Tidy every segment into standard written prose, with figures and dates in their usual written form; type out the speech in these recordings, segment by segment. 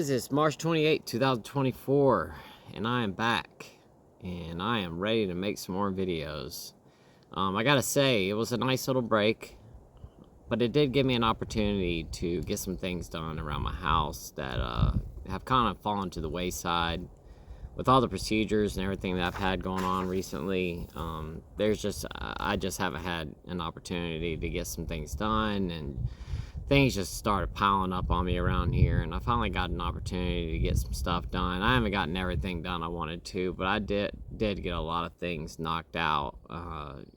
guys, it's March 28, 2024, and I am back, and I am ready to make some more videos. I gotta say, it was a nice little break, but it did give me an opportunity to get some things done around my house that have kind of fallen to the wayside. With all the procedures and everything that I've had going on recently, I just haven't had an opportunity to get some things done, and things just started piling up on me around here, and I finally got an opportunity to get some stuff done. I haven't gotten everything done I wanted to, but I did get a lot of things knocked out.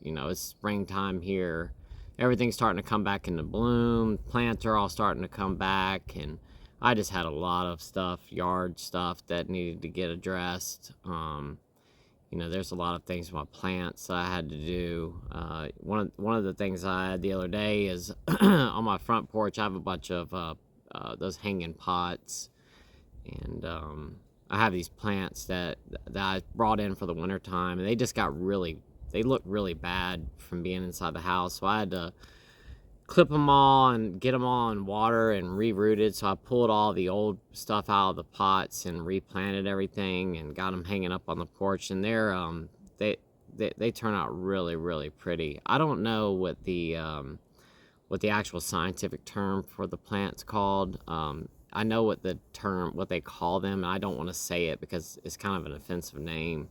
It's springtime here. Everything's starting to come back into bloom. Plants are all starting to come back, and I just had a lot of stuff, yard stuff, that needed to get addressed. There's a lot of things with my plants that I had to do. One of the things I had the other day is on my front porch, I have a bunch of those hanging pots, and I have these plants that I brought in for the winter time, and they just they look really bad from being inside the house, so I had to clip them all and get them all in water and rerooted. So I pulled all the old stuff out of the pots and replanted everything and got them hanging up on the porch, and they turn out really pretty. I don't know what the actual scientific term for the plant's called. I know what they call them, and I don't want to say it because it's kind of an offensive name.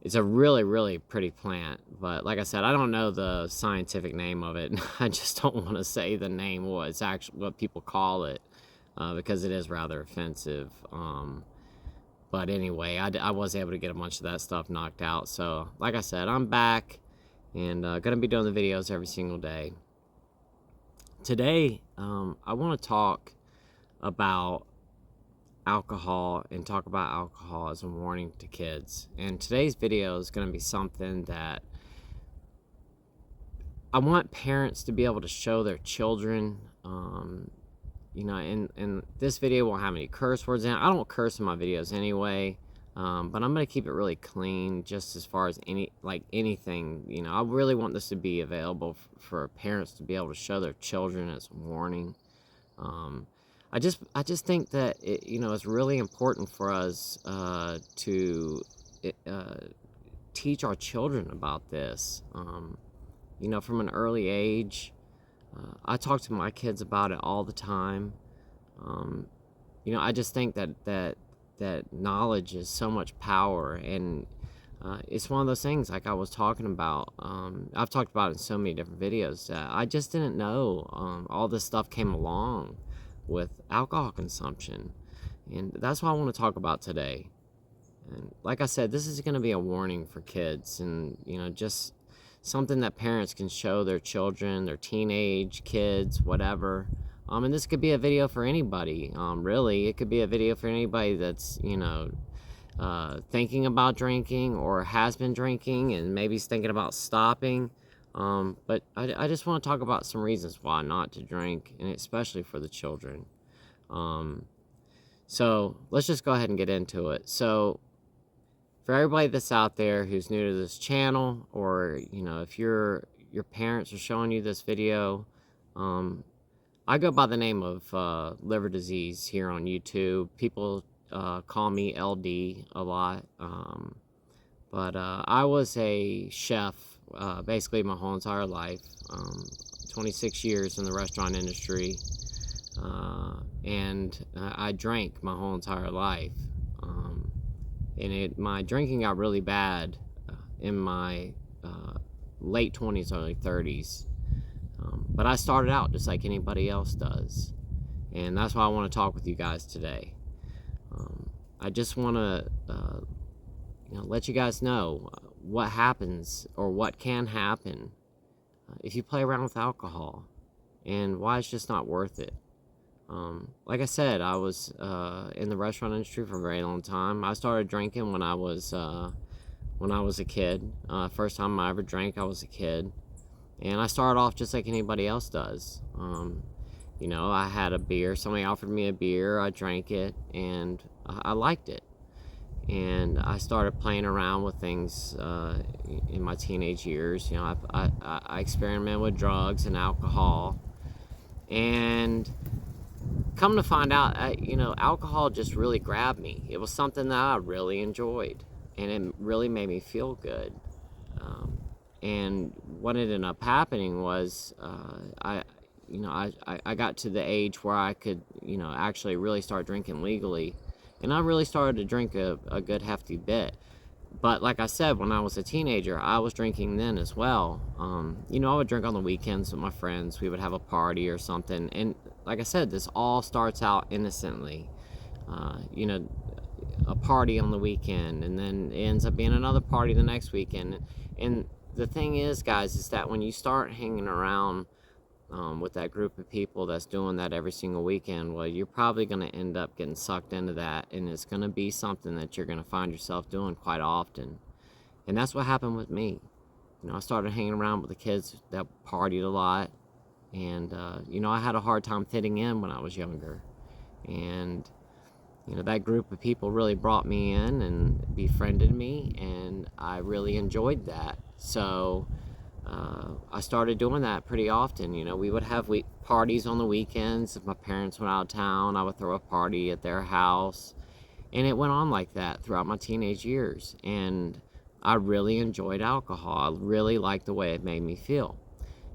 It's a really pretty plant, but like I said, I don't know the scientific name of it. I just don't want to say the name, what people call it, because it is rather offensive. But anyway, I was able to get a bunch of that stuff knocked out. So like I said, I'm back, and gonna be doing the videos every single day. Today, I want to talk about alcohol and talk about alcohol as a warning to kids. And today's video is going to be something that I want parents to be able to show their children. And this video won't have any curse words in it. I don't curse in my videos anyway, but I'm going to keep it really clean, just as far as anything. I really want this to be available for parents to be able to show their children as a warning. I just think that it's really important for us to teach our children about this. From an early age. I talk to my kids about it all the time. I just think that knowledge is so much power, and it's one of those things, like I was talking about. I've talked about it in so many different videos that I just didn't know all this stuff came along with alcohol consumption, and that's what I want to talk about today. And like I said, this is going to be a warning for kids, and just something that parents can show their children, their teenage kids, whatever. And this could be a video for anybody. Really, it could be a video for anybody that's thinking about drinking or has been drinking and maybe is thinking about stopping. But I just want to talk about some reasons why not to drink, and especially for the children. So let's just go ahead and get into it. So for everybody that's out there who's new to this channel, or if your parents are showing you this video, I go by the name of liver disease here on YouTube. People call me LD a lot, but I was a chef basically my whole entire life, 26 years in the restaurant industry, and I drank my whole entire life, and my drinking got really bad in my late 20s, early 30s, but I started out just like anybody else does, and that's why I want to talk with you guys today. I just want to let you guys know what happens, or what can happen, if you play around with alcohol, and why it's just not worth it. Like I said, I was in the restaurant industry for a very long time. I started drinking when I was a kid. First time I ever drank, I was a kid, and I started off just like anybody else does. I had a beer. Somebody offered me a beer. I drank it, and I liked it. And I started playing around with things in my teenage years. I experimented with drugs and alcohol, and come to find out, alcohol just really grabbed me. It was something that I really enjoyed, and it really made me feel good. Um, and what ended up happening was, I got to the age where I could, actually really start drinking legally, and I really started to drink a good hefty bit. But like I said, when I was a teenager, I was drinking then as well. I would drink on the weekends with my friends. We would have a party or something. And like I said, this all starts out innocently. Uh, you know, a party on the weekend, and then it ends up being another party the next weekend. And the thing is, guys, is that when you start hanging around with that group of people that's doing that every single weekend, well, you're probably going to end up getting sucked into that, and it's going to be something that you're going to find yourself doing quite often. And that's what happened with me. I started hanging around with the kids that partied a lot, and I had a hard time fitting in when I was younger. And that group of people really brought me in and befriended me, and I really enjoyed that. So I started doing that pretty often. We would have parties on the weekends. If my parents went out of town, I would throw a party at their house. And it went on like that throughout my teenage years. And I really enjoyed alcohol. I really liked the way it made me feel.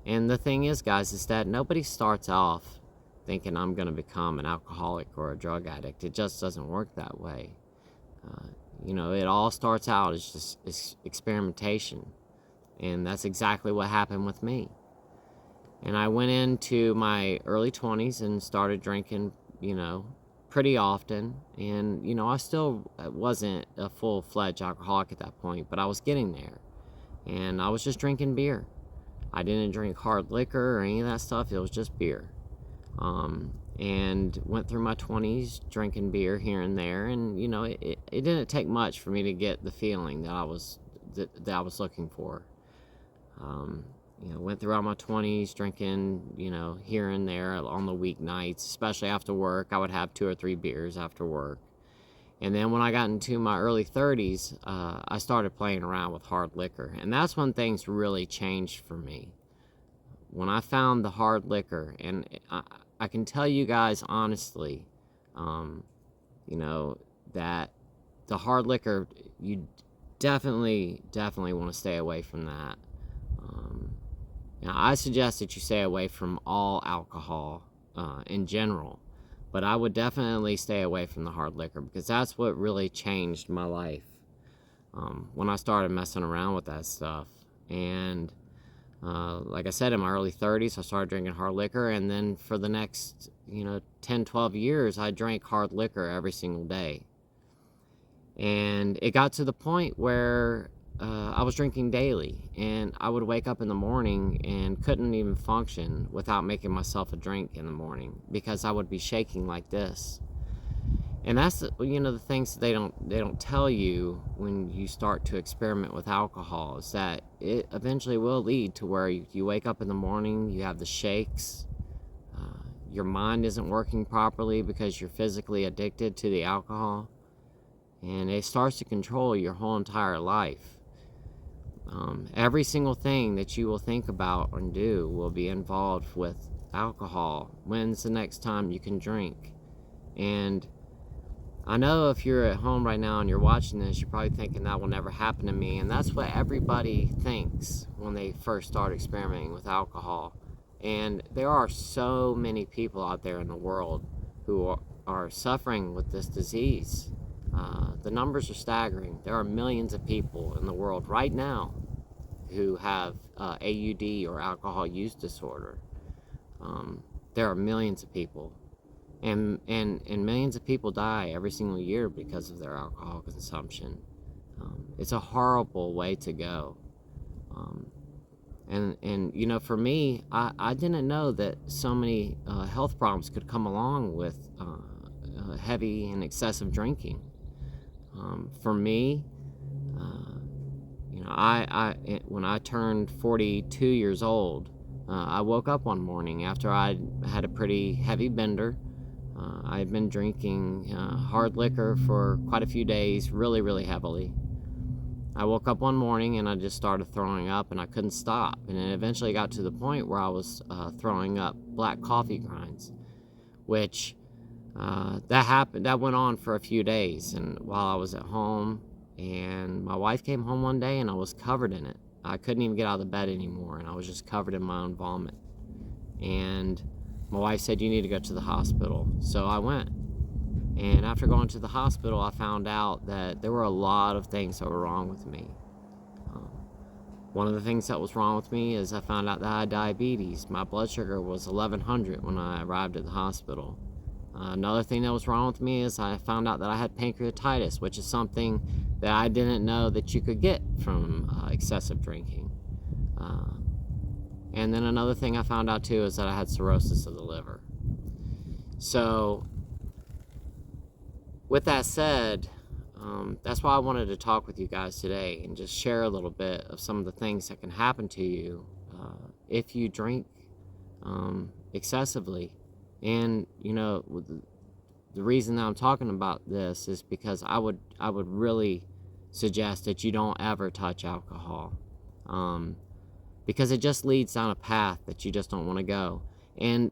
And the thing is, guys, is that nobody starts off thinking I'm going to become an alcoholic or a drug addict. It just doesn't work that way. It all starts out as just experimentation. And that's exactly what happened with me. And I went into my early 20s and started drinking, pretty often. And, I still wasn't a full-fledged alcoholic at that point, but I was getting there. And I was just drinking beer. I didn't drink hard liquor or any of that stuff. It was just beer. And went through my 20s drinking beer here and there. And, it didn't take much for me to get the feeling that I was looking for. Went throughout my 20s drinking, here and there on the weeknights, especially after work. I would have 2 or 3 beers after work. And then when I got into my early 30s, I started playing around with hard liquor. And that's when things really changed for me. When I found the hard liquor, and I can tell you guys honestly, that the hard liquor, you definitely want to stay away from that. Now, I suggest that you stay away from all alcohol in general, but I would definitely stay away from the hard liquor, because that's what really changed my life when I started messing around with that stuff. And like I said, in my early 30s, I started drinking hard liquor, and then for the next 10, 12 years, I drank hard liquor every single day. And it got to the point where I was drinking daily, and I would wake up in the morning and couldn't even function without making myself a drink in the morning, because I would be shaking like this. And that's the things that they don't tell you when you start to experiment with alcohol, is that it eventually will lead to where you wake up in the morning, you have the shakes, your mind isn't working properly because you're physically addicted to the alcohol, and it starts to control your whole entire life. Every single thing that you will think about and do will be involved with alcohol. When's the next time you can drink? And I know if you're at home right now and you're watching this, you're probably thinking that will never happen to me. And that's what everybody thinks when they first start experimenting with alcohol. And there are so many people out there in the world who are suffering with this disease. The numbers are staggering. There are millions of people in the world right now who have AUD, or alcohol use disorder. There are millions of people. And millions of people die every single year because of their alcohol consumption. It's a horrible way to go. And for me, I didn't know that so many health problems could come along with heavy and excessive drinking. For me, when I turned 42 years old, I woke up one morning after I had a pretty heavy bender. I had been drinking hard liquor for quite a few days, really, really heavily. I woke up one morning and I just started throwing up, and I couldn't stop. And it eventually got to the point where I was throwing up black coffee grinds, which That went on for a few days, and while I was at home, and my wife came home one day and I was covered in it. I couldn't even get out of the bed anymore, and I was just covered in my own vomit. And my wife said, you need to go to the hospital. So I went. And after going to the hospital, I found out that there were a lot of things that were wrong with me. One of the things that was wrong with me is I found out that I had diabetes. My blood sugar was 1100 when I arrived at the hospital. Another thing that was wrong with me is I found out that I had pancreatitis, which is something that I didn't know that you could get from excessive drinking. And then another thing I found out too is that I had cirrhosis of the liver. So, with that said, that's why I wanted to talk with you guys today and just share a little bit of some of the things that can happen to you if you drink excessively. And the reason that I'm talking about this is because I would really suggest that you don't ever touch alcohol, because it just leads down a path that you just don't want to go. And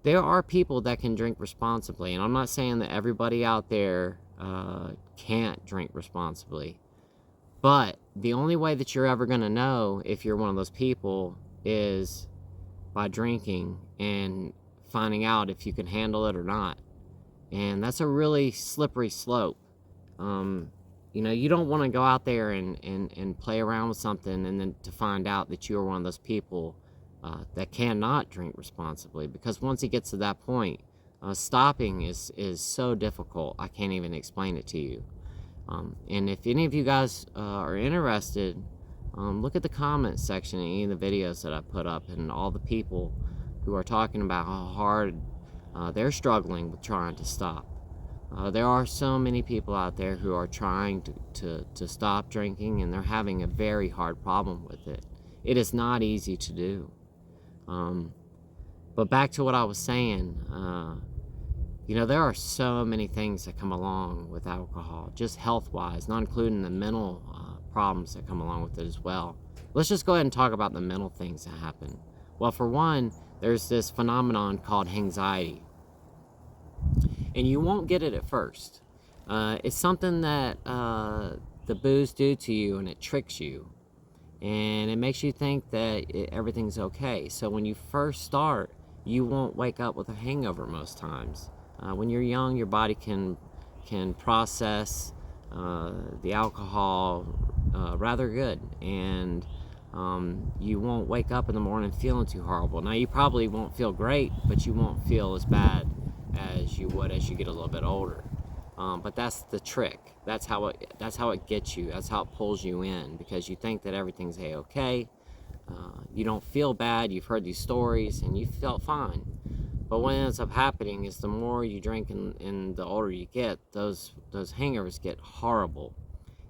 there are people that can drink responsibly, and I'm not saying that everybody out there can't drink responsibly, but the only way that you're ever going to know if you're one of those people is by drinking and finding out if you can handle it or not. And that's a really slippery slope. You don't want to go out there and play around with something and then to find out that you're one of those people that cannot drink responsibly, because once it gets to that point, stopping is so difficult. I can't even explain it to you. And if any of you guys are interested, look at the comments section in any of the videos that I put up, and all the people who are talking about how hard they're struggling with trying to stop. There are so many people out there who are trying to stop drinking, and they're having a very hard problem with it. It is not easy to do. But back to what I was saying, there are so many things that come along with alcohol, just health-wise, not including the mental problems that come along with it as well. Let's just go ahead and talk about the mental things that happen. Well, for one, there's this phenomenon called anxiety. And you won't get it at first. It's something that the booze do to you, and it tricks you. And it makes you think that everything's okay. So when you first start, you won't wake up with a hangover most times. When you're young, your body can process the alcohol rather good, and you won't wake up in the morning feeling too horrible. Now, you probably won't feel great, but you won't feel as bad as you would as you get a little bit older. But that's the trick. That's how it gets you. That's how it pulls you in, because you think that everything's a-okay. You don't feel bad. You've heard these stories and you felt fine. But what ends up happening is the more you drink and the older you get, those hangovers get horrible,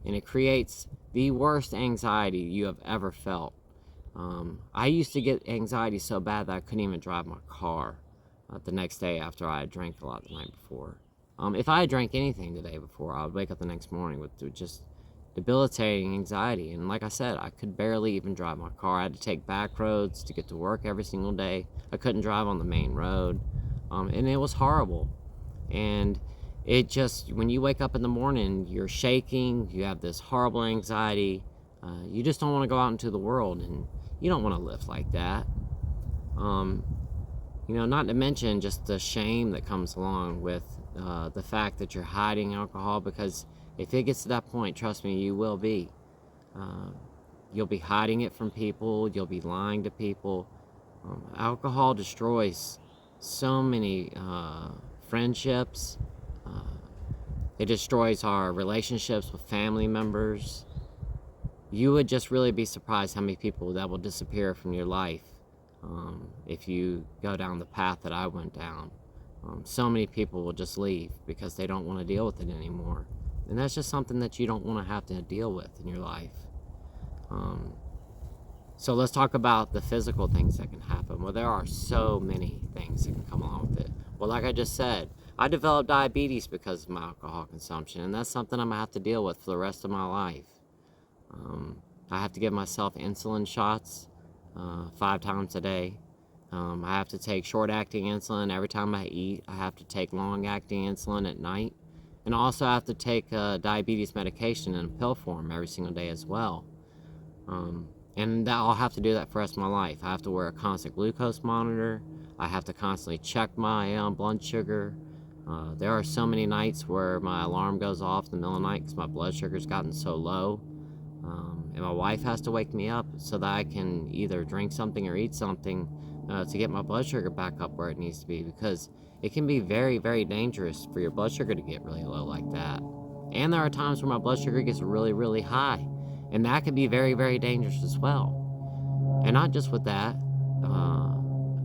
and it creates the worst anxiety you have ever felt. I used to get anxiety so bad that I couldn't even drive my car the next day after I had drank a lot the night before. If I had drank anything the day before, I would wake up the next morning with just debilitating anxiety. And like I said, I could barely even drive my car. I had to take back roads to get to work every single day. I couldn't drive on the main road. And it was horrible. And it just, when you wake up in the morning, you're shaking, you have this horrible anxiety. You just don't want to go out into the world, and you don't want to live like that. Not to mention just the shame that comes along with the fact that you're hiding alcohol, because if it gets to that point, trust me, you will be. You'll be hiding it from people. You'll be lying to people. Alcohol destroys so many friendships. It destroys our relationships with family members. You would just really be surprised how many people that will disappear from your life if you go down the path that I went down. So many people will just leave because they don't want to deal with it anymore. And that's just something that you don't want to have to deal with in your life. So let's talk about the physical things that can happen. Well, there are so many things that can come along with it. Well, like I just said, I developed diabetes because of my alcohol consumption, and that's something I'm going to have to deal with for the rest of my life. I have to give myself insulin shots 5 times a day. I have to take short-acting insulin every time I eat. I have to take long-acting insulin at night. And I also have to take diabetes medication in pill form every single day as well. And I'll have to do that for the rest of my life. I have to wear a constant glucose monitor. I have to constantly check my blood sugar. There are so many nights where my alarm goes off in the middle of the night because my blood sugar's gotten so low. And my wife has to wake me up so that I can either drink something or eat something to get my blood sugar back up where it needs to be, because it can be very, very dangerous for your blood sugar to get really low like that. And there are times where my blood sugar gets really, really high, and that can be very, very dangerous as well. And not just with that,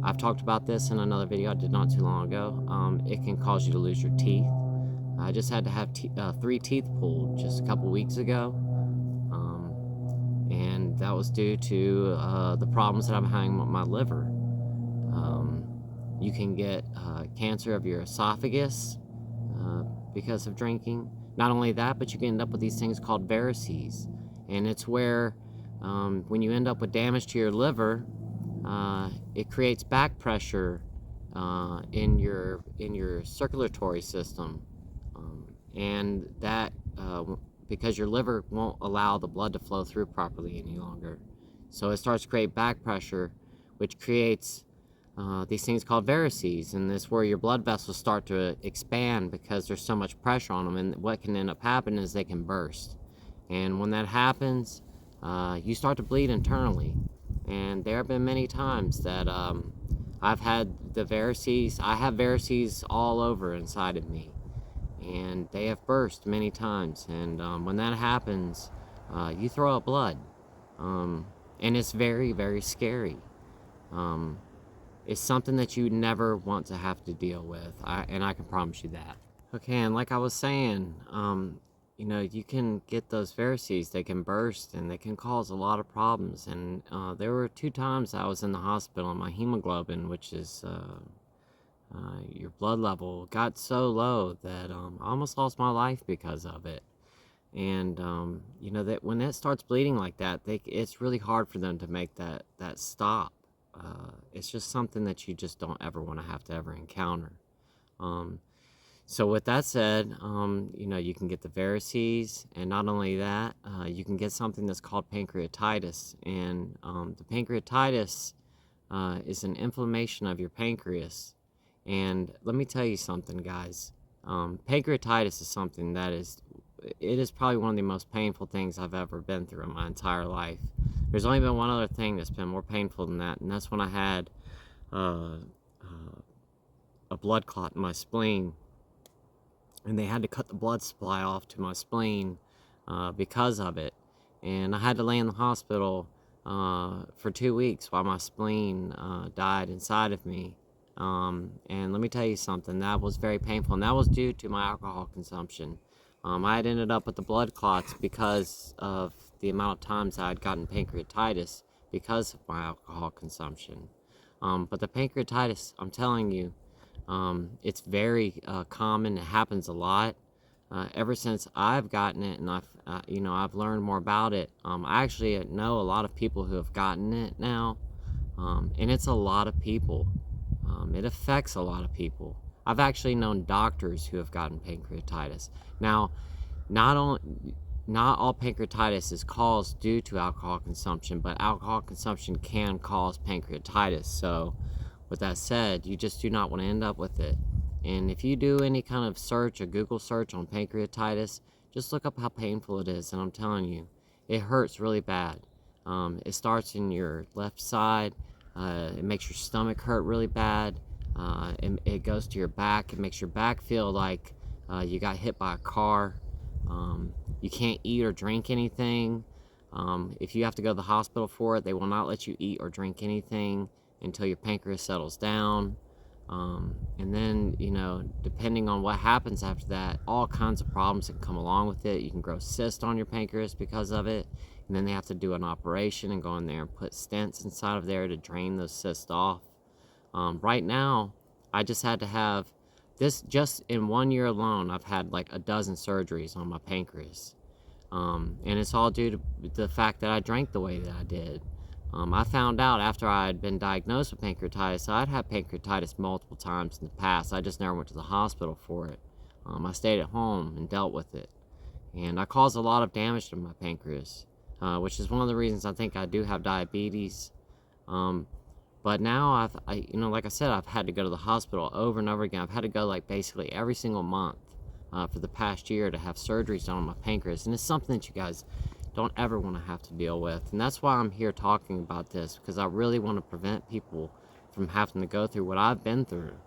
I've talked about this in another video I did not too long ago. It can cause you to lose your teeth. I just had to have 3 teeth pulled just a couple weeks ago. And that was due to the problems that I'm having with my liver. You can get cancer of your esophagus because of drinking. Not only that, but you can end up with these things called varices. And it's where when you end up with damage to your liver, it creates back pressure in your circulatory system. And that because your liver won't allow the blood to flow through properly any longer. So it starts to create back pressure, which creates these things called varices, and this is where your blood vessels start to expand because there's so much pressure on them, and what can end up happening is they can burst. And when that happens, you start to bleed internally. And there have been many times that I've had the varices. I have varices all over inside of me, and they have burst many times. And when that happens, you throw up blood, and it's very, very scary. It's something that you never want to have to deal with, and I can promise you that. Okay, and like I was saying, you can get those varices. They can burst, and they can cause a lot of problems. And there were 2 times I was in the hospital, and my hemoglobin, which is your blood level, got so low that I almost lost my life because of it. And that when it starts bleeding like that, it's really hard for them to make that stop. It's just something that you just don't ever want to have to ever encounter. So with that said, you can get the varices, and not only that, you can get something that's called pancreatitis. And the pancreatitis is an inflammation of your pancreas. And let me tell you something, guys. Pancreatitis is something that it is probably one of the most painful things I've ever been through in my entire life. There's only been one other thing that's been more painful than that, and that's when I had a blood clot in my spleen, and they had to cut the blood supply off to my spleen because of it. And I had to lay in the hospital for 2 weeks while my spleen died inside of me. And let me tell you something, that was very painful, and that was due to my alcohol consumption. I had ended up with the blood clots because of the amount of times I had gotten pancreatitis because of my alcohol consumption. But the pancreatitis, I'm telling you, it's very common. It happens a lot. Ever since I've gotten it, and I've learned more about it. I actually know a lot of people who have gotten it now, and it's a lot of people. It affects a lot of people. I've actually known doctors who have gotten pancreatitis. Now, not all pancreatitis is caused due to alcohol consumption, but alcohol consumption can cause pancreatitis. So, with that said, you just do not want to end up with it. And if you do any kind of search, a Google search on pancreatitis, just look up how painful it is. And I'm telling you, it hurts really bad. It starts in your left side. It makes your stomach hurt really bad. It goes to your back. It makes your back feel like you got hit by a car. You can't eat or drink anything. If you have to go to the hospital for it, they will not let you eat or drink anything until your pancreas settles down. And then, depending on what happens after that, all kinds of problems can come along with it. You can grow cysts on your pancreas because of it. And then they have to do an operation and go in there and put stents inside of there to drain those cysts off. Right now, I just had to have this, just in 1 year alone, I've had like a dozen surgeries on my pancreas. And it's all due to the fact that I drank the way that I did. I found out after I had been diagnosed with pancreatitis, I'd had pancreatitis multiple times in the past. I just never went to the hospital for it. I stayed at home and dealt with it. And I caused a lot of damage to my pancreas, which is one of the reasons I think I do have diabetes. But now like I said, I've had to go to the hospital over and over again. I've had to go like basically every single month for the past year to have surgeries done on my pancreas. And it's something that you guys don't ever want to have to deal with. And that's why I'm here talking about this, because I really want to prevent people from having to go through what I've been through.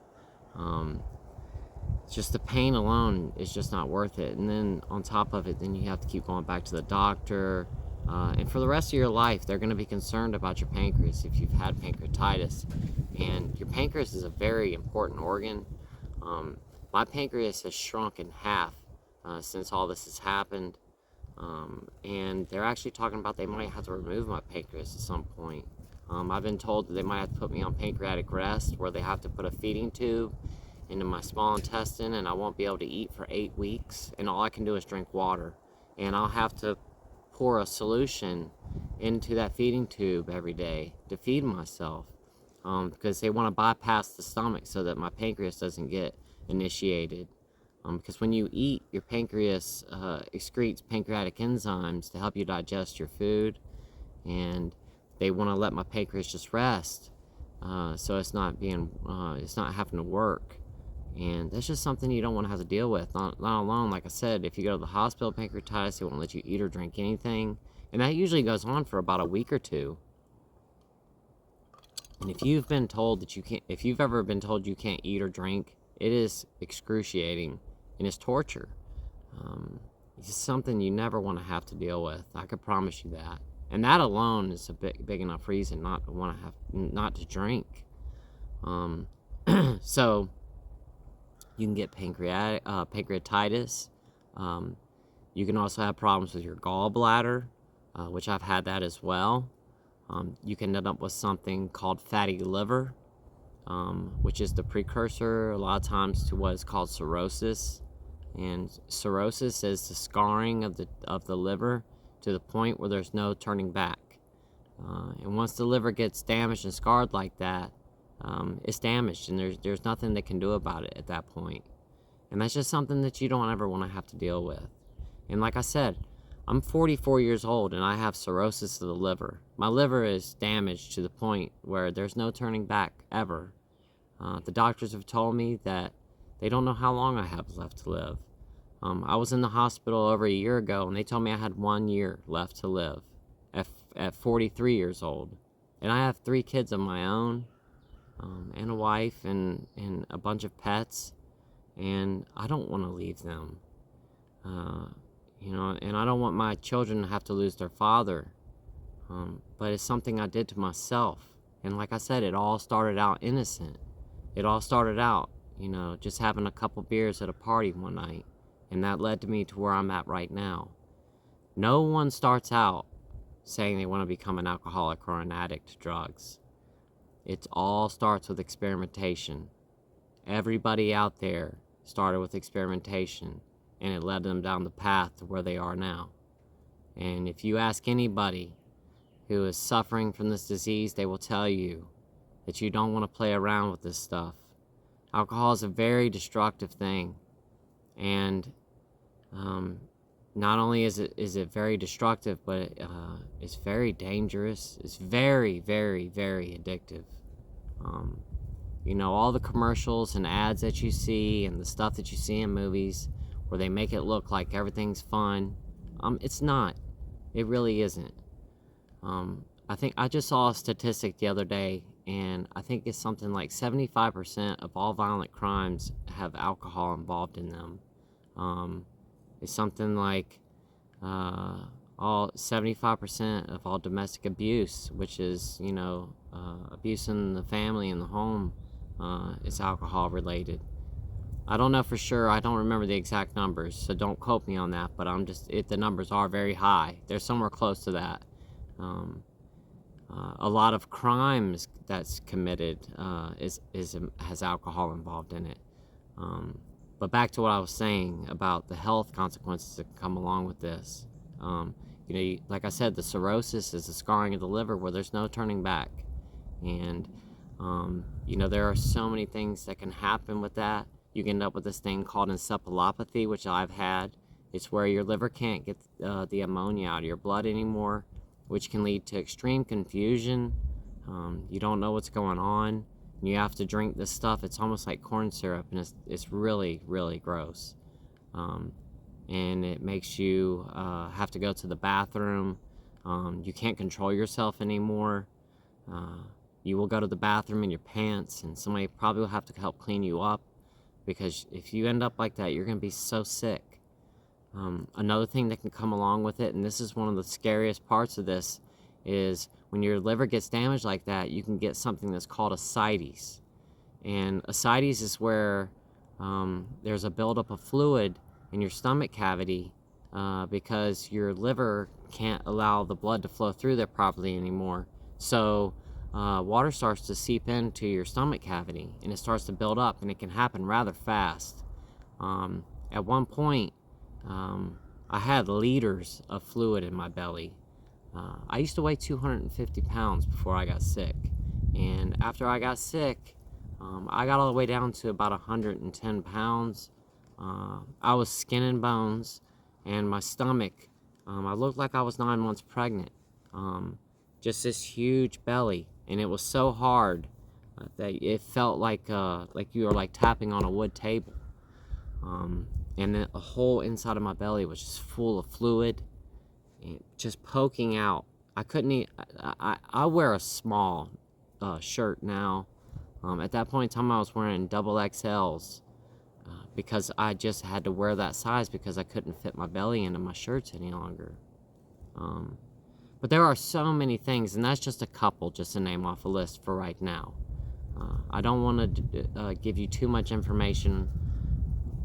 Just the pain alone is just not worth it. And then on top of it, then you have to keep going back to the doctor. And for the rest of your life, they're going to be concerned about your pancreas if you've had pancreatitis. And your pancreas is a very important organ. My pancreas has shrunk in half since all this has happened. And they're actually talking about they might have to remove my pancreas at some point. I've been told that they might have to put me on pancreatic rest, where they have to put a feeding tube into my small intestine, and I won't be able to eat for 8 weeks, and all I can do is drink water. And I'll have to pour a solution into that feeding tube every day to feed myself, because they want to bypass the stomach so that my pancreas doesn't get initiated. Because when you eat, your pancreas excretes pancreatic enzymes to help you digest your food, and they want to let my pancreas just rest, so it's not having to work. And that's just something you don't want to have to deal with. Not alone, like I said, if you go to the hospital with pancreatitis, they won't let you eat or drink anything, and that usually goes on for about a week or two. And if you've ever been told you can't eat or drink, it is excruciating. And it's torture. It's something you never want to have to deal with. I could promise you that. And that alone is a big enough reason not to drink. So you can get pancreatitis. You can also have problems with your gallbladder, which I've had that as well. You can end up with something called fatty liver, which is the precursor a lot of times to what is called cirrhosis. And cirrhosis is the scarring of the liver to the point where there's no turning back. And once the liver gets damaged and scarred like that, it's damaged, and there's nothing they can do about it at that point. And that's just something that you don't ever want to have to deal with. And like I said, I'm 44 years old and I have cirrhosis of the liver. My liver is damaged to the point where there's no turning back ever. The doctors have told me that they don't know how long I have left to live. I was in the hospital over a year ago, and they told me I had 1 year left to live at 43 years old. And I have 3 kids of my own, and a wife, and a bunch of pets, and I don't want to leave them. And I don't want my children to have to lose their father. But it's something I did to myself. And like I said, it all started out innocent. It all started out, just having a couple beers at a party one night. And that led to me to where I'm at right now. No one starts out saying they want to become an alcoholic or an addict to drugs. It all starts with experimentation. Everybody out there started with experimentation, and it led them down the path to where they are now. And if you ask anybody who is suffering from this disease, they will tell you that you don't want to play around with this stuff. Alcohol is a very destructive thing, and not only is it very destructive, but it's very dangerous. It's very, very, very addictive. All the commercials and ads that you see and the stuff that you see in movies where they make it look like everything's fun, it's not. It really isn't. I think I just saw a statistic the other day, and I think it's something like 75% of all violent crimes have alcohol involved in them. It's something like all 75% of all domestic abuse, which is abuse in the family and the home, is alcohol related. I don't know for sure. I don't remember the exact numbers, so don't quote me on that. But the numbers are very high. They're somewhere close to that. A lot of crimes that's committed has alcohol involved in it. But back to what I was saying about the health consequences that come along with this. You know, like I said, the cirrhosis is the scarring of the liver where there's no turning back. And, you know, there are so many things that can happen with that. You can end up with this thing called encephalopathy, which I've had. It's where your liver can't get the ammonia out of your blood anymore, which can lead to extreme confusion. You don't know what's going on. You have to drink this stuff. It's almost like corn syrup, and it's really, really gross. And it makes you have to go to the bathroom. You can't control yourself anymore. You will go to the bathroom in your pants, and somebody probably will have to help clean you up, because if you end up like that, you're going to be so sick. Another thing that can come along with it, and this is one of the scariest parts of this, is when your liver gets damaged like that, you can get something that's called ascites. And ascites is where there's a buildup of fluid in your stomach cavity because your liver can't allow the blood to flow through there properly anymore. So water starts to seep into your stomach cavity, and it starts to build up, and it can happen rather fast. At one point, I had liters of fluid in my belly. I used to weigh 250 pounds before I got sick. And after I got sick, I got all the way down to about 110 pounds. I was skin and bones, and my stomach, I looked like I was 9 months pregnant. Just this huge belly, and it was so hard that it felt like you were like tapping on a wood table. And the whole inside of my belly was just full of fluid, and just poking out. I couldn't eat. I wear a small shirt now. At that point in time, I was wearing double XLs because I just had to wear that size because I couldn't fit my belly into my shirts any longer. But there are so many things, and that's just a couple, just to name off a list for right now. I don't want to give you too much information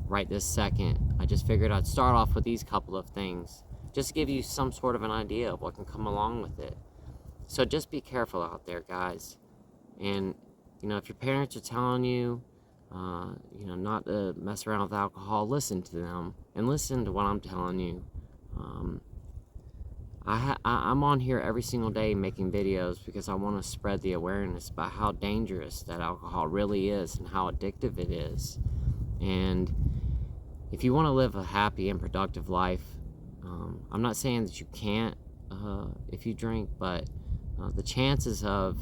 right this second. I just figured I'd start off with these couple of things, just to give you some sort of an idea of what can come along with it. So just be careful out there, guys. And, you know, if your parents are telling you, you know, not to mess around with alcohol, listen to them, and listen to what I'm telling you. I'm on here every single day making videos because I want to spread the awareness about how dangerous that alcohol really is and how addictive it is. And if you want to live a happy and productive life, I'm not saying that you can't if you drink, but the chances of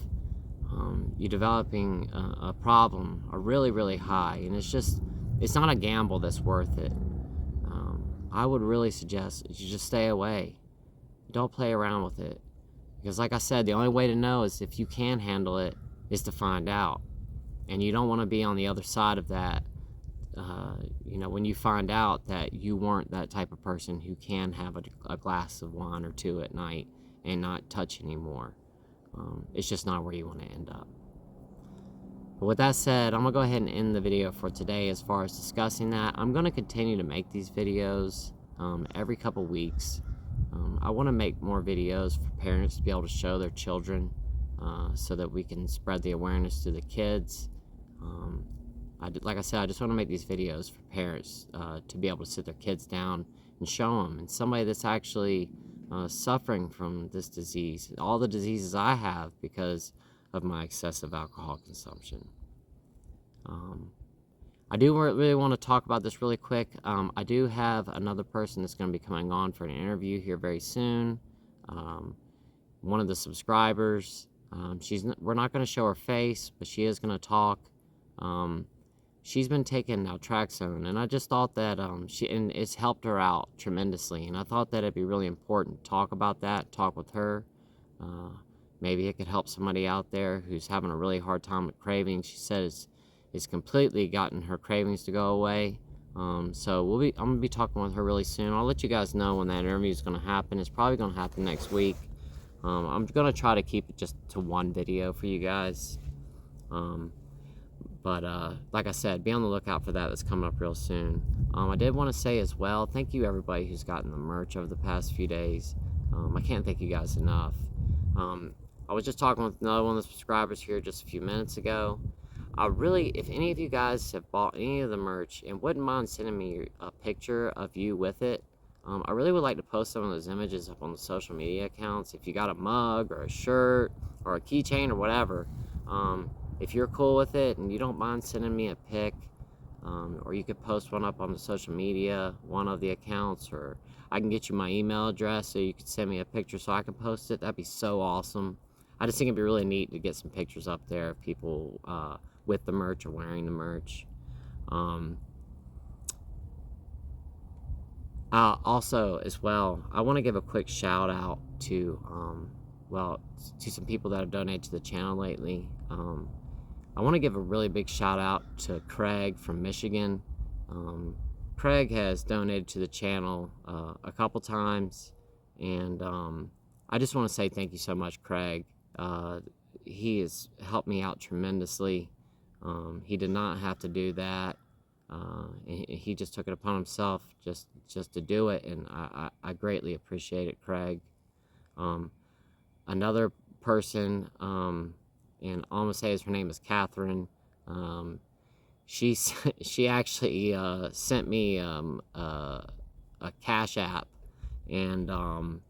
you developing a problem are really, really high, and it's not a gamble that's worth it. I would really suggest that you just stay away. Don't play around with it, because like I said, the only way to know is if you can handle it is to find out, and you don't want to be on the other side of that. You know, when you find out that you weren't that type of person who can have a glass of wine or two at night and not touch anymore. It's just not where you want to end up. But with that said, I'm going to go ahead and end the video for today as far as discussing that. I'm going to continue to make these videos every couple weeks. I want to make more videos for parents to be able to show their children so that we can spread the awareness to the kids. Like I said, I just want to make these videos for parents to be able to sit their kids down and show them. And somebody that's actually suffering from this disease, all the diseases I have because of my excessive alcohol consumption. I do really want to talk about this really quick. I do have another person that's going to be coming on for an interview here very soon. One of the subscribers. We're not going to show her face, but she is going to talk. She's been taking naltrexone, and I just thought that and it's helped her out tremendously, and I thought that it'd be really important to talk about that, talk with her. Maybe it could help somebody out there who's having a really hard time with cravings. She says it's completely gotten her cravings to go away. So I'm gonna be talking with her really soon. I'll let you guys know when that interview is gonna happen. It's probably gonna happen next week. I'm gonna try to keep it just to one video for you guys. But like I said, be on the lookout for that. That's coming up real soon. I did want to say as well, thank you everybody who's gotten the merch over the past few days. I can't thank you guys enough. I was just talking with another one of the subscribers here just a few minutes ago. If any of you guys have bought any of the merch and wouldn't mind sending me a picture of you with it, I really would like to post some of those images up on the social media accounts. If you got a mug or a shirt or a keychain or whatever, if you're cool with it and you don't mind sending me a pic, or you could post one up on the social media, one of the accounts, or I can get you my email address so you could send me a picture so I can post it. That'd be so awesome. I just think it'd be really neat to get some pictures up there of people with the merch or wearing the merch. Also, as well, I want to give a quick shout out to, to some people that have donated to the channel lately. I want to give a really big shout out to Craig from Michigan. Craig has donated to the channel a couple times, and I just want to say thank you so much, Craig. He has helped me out tremendously. He did not have to do that. He just took it upon himself just to do it, and I greatly appreciate it, Craig. Another person, and I'm gonna say her name is Catherine. She actually sent me a cash app, and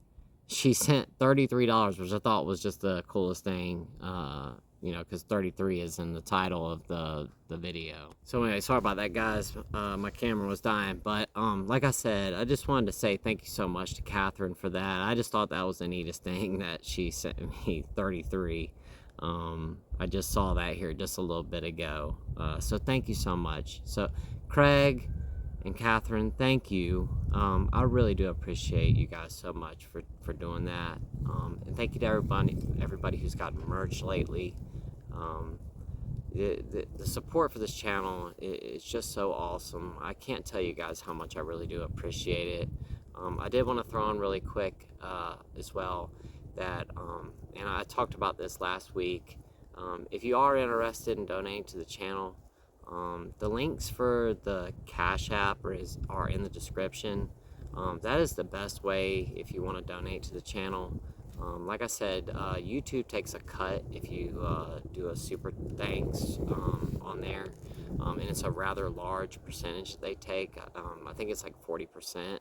she sent $33, which I thought was just the coolest thing. Because 33 is in the title of the video. So anyway, sorry about that, guys. My camera was dying, but like I said, I just wanted to say thank you so much to Catherine for that. I just thought that was the neatest thing that she sent me 33. I just saw that here just a little bit ago. So thank you so much. So Craig and Catherine, thank you. I really do appreciate you guys so much for doing that. And thank you to everybody who's gotten merch lately. The support for this channel is just so awesome. I can't tell you guys how much I really do appreciate it. I did want to throw in really quick as well that, and I talked about this last week, if you are interested in donating to the channel, the links for the Cash App are in the description. That is the best way if you want to donate to the channel. Like I said, YouTube takes a cut if you do a super thanks on there, and it's a rather large percentage that they take. I think it's like 40%.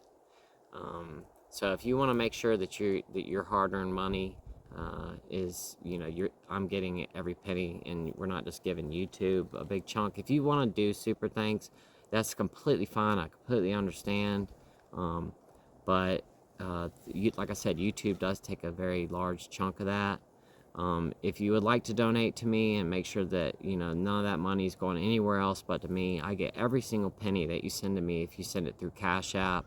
So if you want to make sure that your hard-earned money I'm getting every penny, and we're not just giving YouTube a big chunk. If you want to do super thanks, that's completely fine. I completely understand. But like I said, YouTube does take a very large chunk of that. If you would like to donate to me and make sure that none of that money is going anywhere else but to me, I get every single penny that you send to me if you send it through Cash App.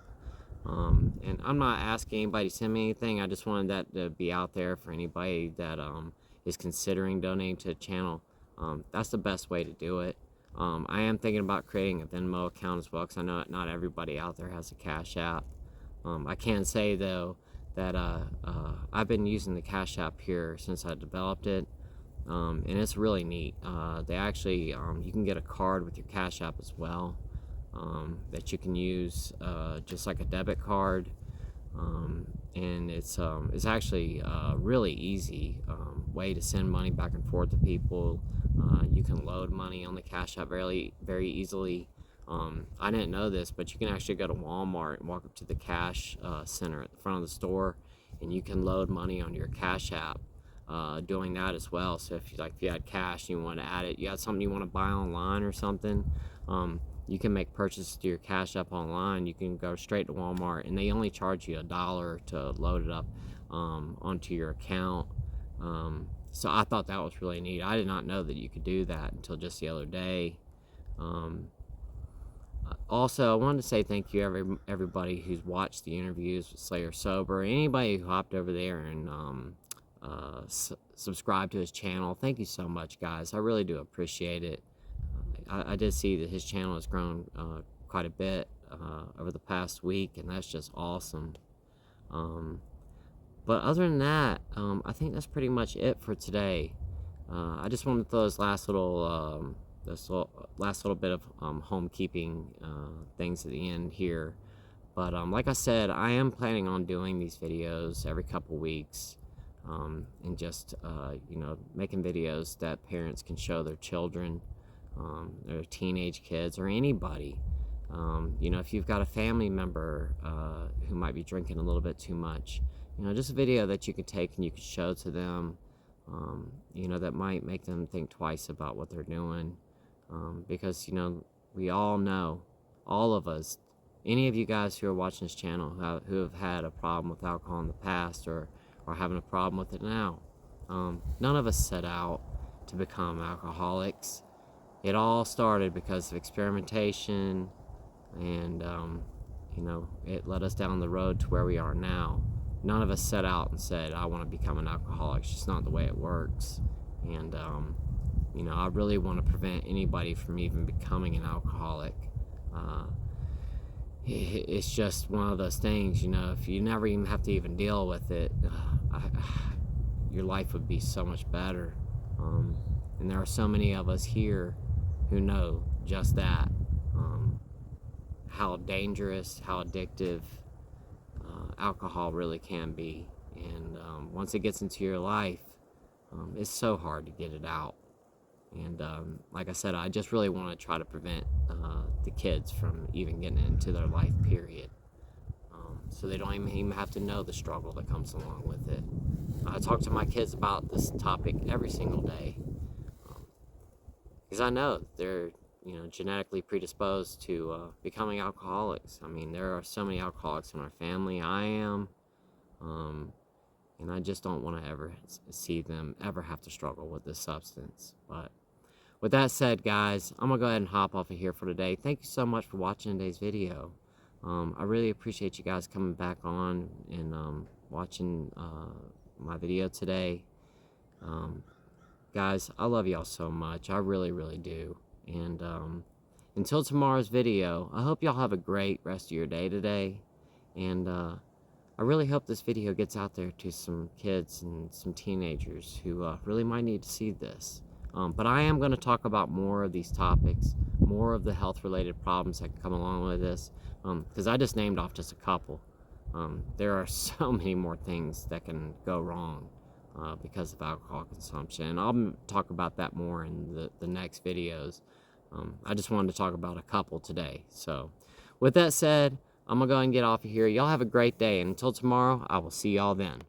And I'm not asking anybody to send me anything. I just wanted that to be out there for anybody that is considering donating to the channel. That's the best way to do it. I am thinking about creating a Venmo account as well, because I know not everybody out there has a Cash App. I can say though that I've been using the Cash App here since I developed it, and it's really neat. They actually you can get a card with your Cash App as well. That you can use just like a debit card, and it's actually a really easy way to send money back and forth to people. You can load money on the Cash App very easily. I didn't know this, but you can actually go to Walmart and walk up to the cash center at the front of the store, and you can load money on your Cash App doing that as well. So if you had cash and you want to add it, you had something you want to buy online or something, you can make purchases to your Cash App online. You can go straight to Walmart, and they only charge you $1 to load it up onto your account. So I thought that was really neat. I did not know that you could do that until just the other day. Also, I wanted to say thank you everybody who's watched the interviews with Slayer Sober. Anybody who hopped over there and subscribed to his channel. Thank you so much, guys. I really do appreciate it. I did see that his channel has grown quite a bit over the past week, and that's just awesome. But other than that, I think that's pretty much it for today. I just wanted to throw this last little bit of homekeeping things at the end here. But like I said, I am planning on doing these videos every couple weeks, and just making videos that parents can show their children, their teenage kids, or anybody. You know, if you've got a family member who might be drinking a little bit too much, you know, just a video that you could take and you could show to them, you know, that might make them think twice about what they're doing. Because, you know, we all know, all of us, any of you guys who are watching this channel who have had a problem with alcohol in the past or having a problem with it now, none of us set out to become alcoholics. It all started because of experimentation, and you know, it led us down the road to where we are now. None of us set out and said, I want to become an alcoholic. It's just not the way it works. And you know, I really want to prevent anybody from even becoming an alcoholic. It's just one of those things, you know, if you never even have to even deal with it, your life would be so much better. And there are so many of us here who know just that, how dangerous, how addictive alcohol really can be. And once it gets into your life, it's so hard to get it out. And like I said, I just really want to try to prevent the kids from even getting into their life, period. So they don't even have to know the struggle that comes along with it. I talk to my kids about this topic every single day, because I know they're, you know, genetically predisposed to becoming alcoholics. I mean, there are so many alcoholics in our family. I am, and I just don't want to ever see them ever have to struggle with this substance. But with that said, guys, I'm going to go ahead and hop off of here for today. Thank you so much for watching today's video. I really appreciate you guys coming back on and watching my video today. Guys, I love y'all so much. I really, really do. And until tomorrow's video, I hope y'all have a great rest of your day today. And I really hope this video gets out there to some kids and some teenagers who really might need to see this. But I am going to talk about more of these topics, more of the health-related problems that can come along with this, because I just named off just a couple. There are so many more things that can go wrong because of alcohol consumption, and I'll talk about that more in the next videos. I just wanted to talk about a couple today. So with that said, I'm going to go ahead and get off of here. Y'all have a great day, and until tomorrow, I will see y'all then.